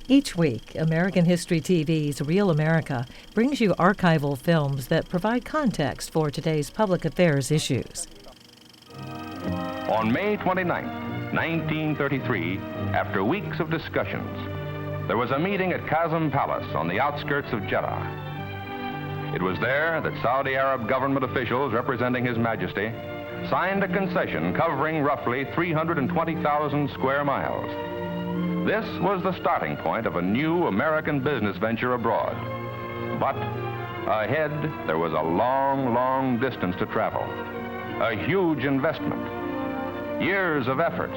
Each week, American History TV's Real America brings you archival films that provide context for today's public affairs issues. On May 29, 1933, after weeks of discussions, there was a meeting at Qasem Palace on the outskirts of Jeddah. It was there that Saudi Arab government officials representing His Majesty signed a concession covering roughly 320,000 square miles. This was the starting point of a new American business venture abroad. But ahead, there was a long, long distance to travel, a huge investment, years of effort,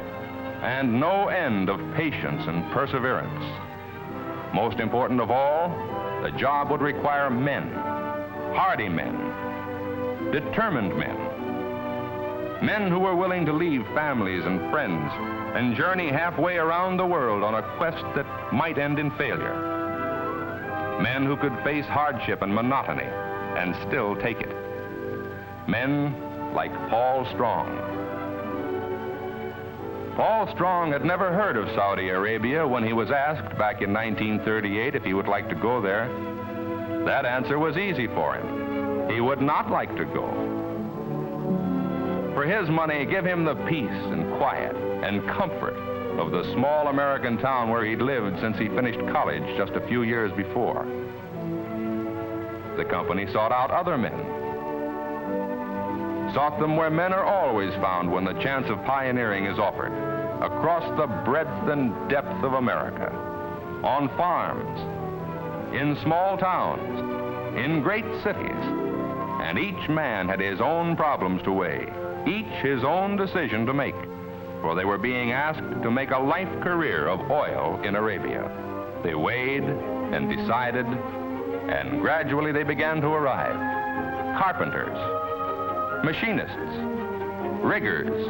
and no end of patience and perseverance. Most important of all, the job would require men, hardy men, determined men, men who were willing to leave families and friends and journey halfway around the world on a quest that might end in failure. Men who could face hardship and monotony and still take it. Men like Paul Strong. Paul Strong had never heard of Saudi Arabia when he was asked back in 1938 if he would like to go there. That answer was easy for him. He would not like to go. For his money, give him the peace and quiet and comfort of the small American town where he'd lived since he finished college just a few years before. The company sought out other men. Sought them where men are always found when the chance of pioneering is offered, across the breadth and depth of America, on farms, in small towns, in great cities, and each man had his own problems to weigh, each his own decision to make, for they were being asked to make a life career of oil in Arabia. They weighed and decided, and gradually they began to arrive. Carpenters, machinists, riggers,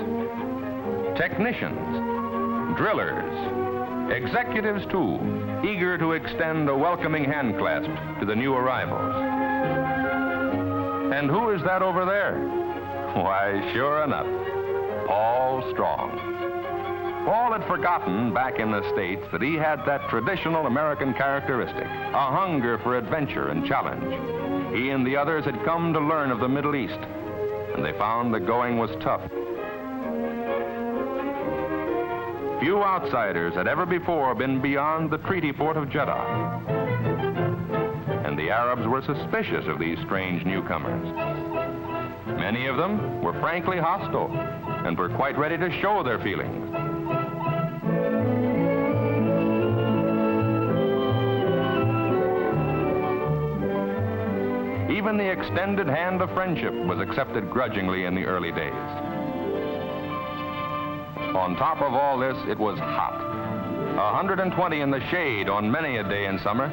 technicians, drillers, executives too, eager to extend a welcoming hand clasp to the new arrivals. And who is that over there? Why, sure enough, Paul Strong. Paul had forgotten back in the States that he had that traditional American characteristic, a hunger for adventure and challenge. He and the others had come to learn of the Middle East, and they found the going was tough. Few outsiders had ever before been beyond the treaty port of Jeddah, and the Arabs were suspicious of these strange newcomers. Many of them were frankly hostile and were quite ready to show their feelings. Even the extended hand of friendship was accepted grudgingly in the early days. On top of all this, it was hot. 120 in the shade on many a day in summer,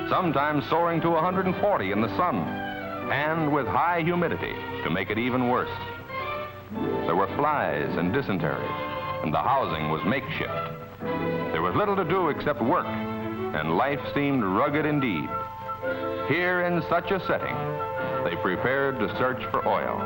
sometimes soaring to 140 in the sun, and with high humidity to make it even worse. There were flies and dysentery, and the housing was makeshift. There was little to do except work, and life seemed rugged indeed. Here in such a setting, they prepared to search for oil.